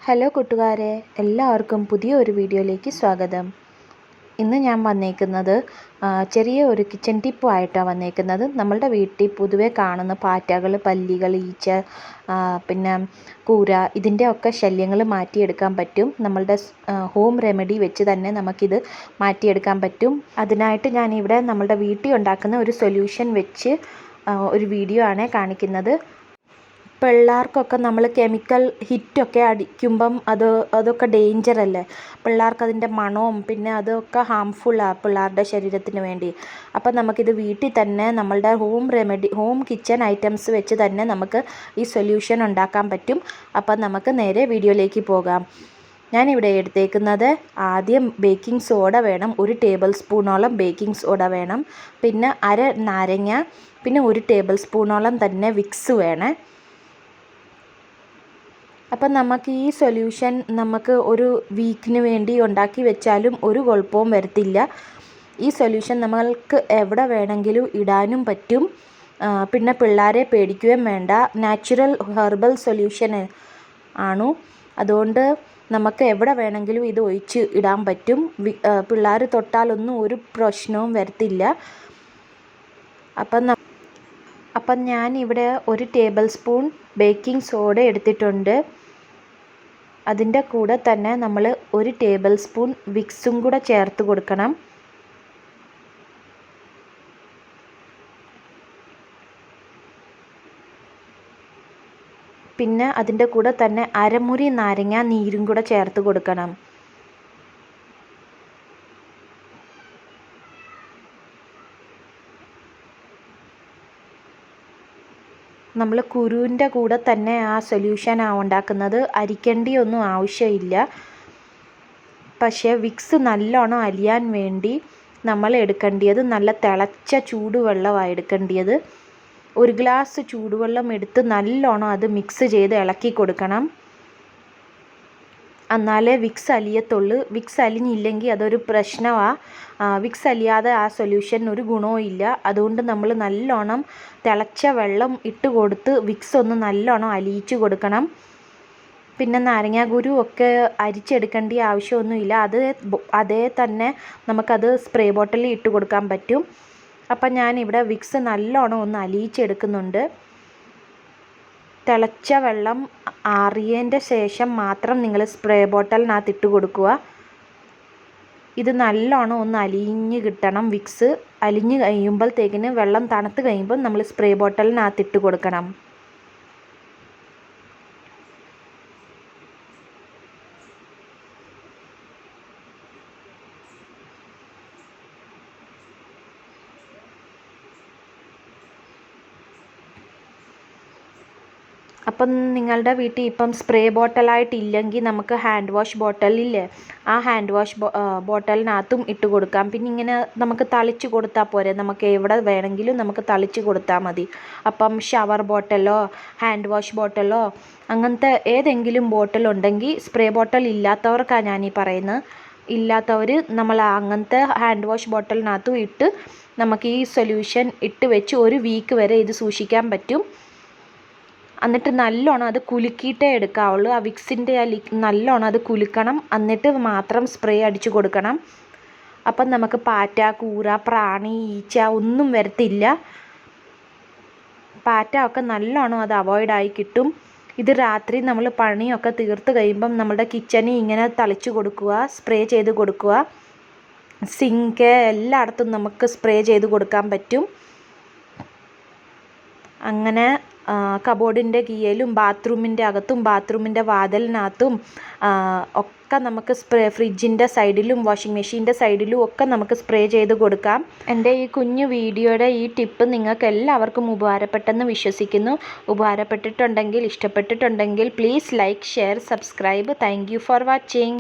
Hello കൂട്ടുകാരെ, എല്ലാവർക്കും പുതിയൊരു വീഡിയോയിലേക്ക് സ്വാഗതം. ഇന്ന് ഞാൻ വന്നേക്കുന്നത് ചെറിയ ഒരു കിച്ചൺ ടിപ്പുമായിട്ടാണ് വന്നേക്കുന്നത്. നമ്മളുടെ വീട്ടിൽ പൊതുവെ കാണുന്ന പാറ്റകൾ, പല്ലികൾ, ഈച്ച, പിന്നെ കൂര, ഇതിൻ്റെയൊക്കെ ശല്യങ്ങൾ മാറ്റിയെടുക്കാൻ പറ്റും. നമ്മളുടെ ഹോം റെമഡി വെച്ച് തന്നെ നമുക്കിത് മാറ്റിയെടുക്കാൻ പറ്റും. അതിനായിട്ട് ഞാനിവിടെ നമ്മളുടെ വീട്ടിൽ ഉണ്ടാക്കുന്ന ഒരു സൊല്യൂഷൻ വെച്ച് ഒരു വീഡിയോ ആണ് കാണിക്കുന്നത്. പിള്ളേർക്കൊക്കെ നമ്മൾ കെമിക്കൽ ഹിറ്റൊക്കെ അടിക്കുമ്പം അതൊക്കെ ഡേഞ്ചറല്ലേ. പിള്ളേർക്കതിൻ്റെ മണവും പിന്നെ അതൊക്കെ ഹാംഫുള്ളാണ് പിള്ളേരുടെ ശരീരത്തിന് വേണ്ടി. അപ്പം നമുക്കിത് വീട്ടിൽ തന്നെ നമ്മളുടെ ഹോം കിച്ചൺ ഐറ്റംസ് വെച്ച് തന്നെ നമുക്ക് ഈ സൊല്യൂഷൻ ഉണ്ടാക്കാൻ പറ്റും. അപ്പം നമുക്ക് നേരെ വീഡിയോയിലേക്ക് പോകാം. ഞാനിവിടെ എടുത്തേക്കുന്നത് ആദ്യം ബേക്കിംഗ് സോഡ വേണം. 1 ടേബിൾ സ്പൂണോളം ബേക്കിംഗ് സോഡ വേണം. പിന്നെ അര നാരങ്ങ, പിന്നെ 1 ടേബിൾ സ്പൂണോളം തന്നെ വിക്സ് വേണം. അപ്പം നമുക്ക് ഈ സൊല്യൂഷൻ നമുക്ക് ഒരു വീക്കിന് വേണ്ടി ഉണ്ടാക്കി വെച്ചാലും ഒരു കുഴപ്പവും വരത്തില്ല. ഈ സൊല്യൂഷൻ നമ്മൾക്ക് എവിടെ വേണമെങ്കിലും ഇടാനും പറ്റും. പിന്നെ പിള്ളേരെ പേടിക്കുകയും വേണ്ട. നാച്ചുറൽ ഹെർബൽ സൊല്യൂഷൻ ആണ്. അതുകൊണ്ട് നമുക്ക് എവിടെ വേണമെങ്കിലും ഇത് ഒഴിച്ച് ഇടാൻ പറ്റും. പിള്ളേർ തൊട്ടാലൊന്നും ഒരു പ്രശ്നവും വരത്തില്ല. അപ്പം ഞാനിവിടെ 1 ടേബിൾ സ്പൂൺ ബേക്കിംഗ് സോഡ എടുത്തിട്ടുണ്ട്. അതിൻ്റെ കൂടെ തന്നെ നമ്മൾ 1 ടേബിൾ സ്പൂൺ വിക്സും കൂടെ ചേർത്ത് കൊടുക്കണം. പിന്നെ അതിൻ്റെ കൂടെ തന്നെ അരമുറി നാരങ്ങ നീരും കൂടെ ചേർത്ത് കൊടുക്കണം. നമ്മൾ കുരുവിൻ്റെ കൂടെ തന്നെ ആ സൊല്യൂഷനാണ് ഉണ്ടാക്കുന്നത്. അരിക്കേണ്ടിയൊന്നും ആവശ്യമില്ല. പക്ഷേ വിക്സ് നല്ലോണം അലിയാൻ വേണ്ടി നമ്മൾ എടുക്കേണ്ടത് നല്ല തിളച്ച ചൂടുവെള്ളമാണ് എടുക്കേണ്ടത്. 1 ഗ്ലാസ് ചൂടുവെള്ളം എടുത്ത് നല്ലോണം അത് മിക്സ് ചെയ്ത് ഇളക്കി കൊടുക്കണം. എന്നാലേ വിക്സ് അലിയത്തുള്ളൂ. വിക്സ് അലിഞ്ഞില്ലെങ്കിൽ അതൊരു പ്രശ്നമാണ്. വിക്സ് അലിയാതെ ആ സൊല്യൂഷൻ ഒരു ഗുണവും ഇല്ല. അതുകൊണ്ട് നമ്മൾ നല്ലോണം തിളച്ച വെള്ളം ഇട്ട് കൊടുത്ത് വിക്സ് ഒന്ന് നല്ലോണം അലിയിച്ച് കൊടുക്കണം. പിന്നെ നാരങ്ങാകുരു ഒക്കെ അരിച്ചെടുക്കേണ്ട ആവശ്യമൊന്നുമില്ല. അതേ തന്നെ നമുക്കത് സ്പ്രേ ബോട്ടിലിൽ ഇട്ട് കൊടുക്കാൻ പറ്റും. അപ്പം ഞാനിവിടെ വിക്സ് നല്ലോണം ഒന്ന് അലിയിച്ചെടുക്കുന്നുണ്ട്. തിളച്ച വെള്ളം ആറിയതിൻ്റെ ശേഷം മാത്രം നിങ്ങൾ സ്പ്രേ ബോട്ടലിനകത്ത് ഇട്ട് കൊടുക്കുക. ഇത് നല്ലോണം ഒന്ന് അലിഞ്ഞ് കിട്ടണം. വിക്സ് അലിഞ്ഞ് കഴിയുമ്പോഴത്തേക്കിന് വെള്ളം തണുത്ത് കഴിയുമ്പോൾ നമ്മൾ സ്പ്രേ ബോട്ടലിനകത്ത് ഇട്ട് കൊടുക്കണം. അപ്പം നിങ്ങളുടെ വീട്ടിൽ ഇപ്പം സ്പ്രേ ബോട്ടലായിട്ടില്ലെങ്കിൽ നമുക്ക് ഹാൻഡ് വാഷ് ബോട്ടലില്ലേ, ആ ഹാൻഡ് വാഷ് ബോട്ടലിനകത്തും ഇട്ട് കൊടുക്കാം. പിന്നെ ഇങ്ങനെ നമുക്ക് തളിച്ച് കൊടുത്താൽ പോരെ. നമുക്ക് എവിടെ വേണമെങ്കിലും നമുക്ക് തളിച്ച് കൊടുത്താൽ മതി. അപ്പം ഷവർ ബോട്ടലോ ഹാൻഡ് വാഷ് ബോട്ടലോ അങ്ങനത്തെ ഏതെങ്കിലും ബോട്ടലുണ്ടെങ്കിൽ, സ്പ്രേ ബോട്ടൽ ഇല്ലാത്തവർക്കാണ് ഞാനീ പറയുന്നത്. ഇല്ലാത്തവർ നമ്മൾ അങ്ങനത്തെ ഹാൻഡ് വാഷ് ബോട്ടലിനകത്തും ഇട്ട് നമുക്ക് ഈ സൊല്യൂഷൻ ഇട്ട് വെച്ച് 1 വീക്ക് വരെ ഇത് സൂക്ഷിക്കാൻ പറ്റും. എന്നിട്ട് നല്ലോണം അത് കുലുക്കിയിട്ടേ എടുക്കാവുള്ളൂ. ആ വിക്സിൻ്റെ നല്ലോണം അത് കുലുക്കണം. എന്നിട്ട് മാത്രം സ്പ്രേ അടിച്ച് കൊടുക്കണം. അപ്പം നമുക്ക് പാറ്റ, കൂര, പ്രാണി, ഈച്ച ഒന്നും വരത്തില്ല. പാറ്റ ഒക്കെ നല്ലോണം അത് അവോയ്ഡായി കിട്ടും. ഇത് രാത്രി നമ്മൾ പണിയൊക്കെ തീർത്ത് കഴിയുമ്പം നമ്മുടെ കിച്ചണിൽ ഇങ്ങനെ തളിച്ച് കൊടുക്കുക, സ്പ്രേ ചെയ്ത് കൊടുക്കുക. സിങ്ക് എല്ലായിടത്തും നമുക്ക് സ്പ്രേ ചെയ്ത് കൊടുക്കാൻ പറ്റും. അങ്ങനെ കബോർഡിൻ്റെ കീഴിലും ബാത്റൂമിൻ്റെ അകത്തും ബാത്റൂമിൻ്റെ വാതിലിനകത്തും ഒക്കെ നമുക്ക് ഫ്രിഡ്ജിൻ്റെ സൈഡിലും വാഷിംഗ് മെഷീൻ്റെ സൈഡിലും ഒക്കെ നമുക്ക് സ്പ്രേ ചെയ്ത് കൊടുക്കാം. എൻ്റെ ഈ കുഞ്ഞു വീഡിയോയുടെ ഈ ടിപ്പ് നിങ്ങൾക്ക് എല്ലാവർക്കും ഉപകാരപ്പെട്ടെന്ന് വിശ്വസിക്കുന്നു. ഉപകാരപ്പെട്ടിട്ടുണ്ടെങ്കിൽ, ഇഷ്ടപ്പെട്ടിട്ടുണ്ടെങ്കിൽ please like, share, subscribe. Thank you for watching.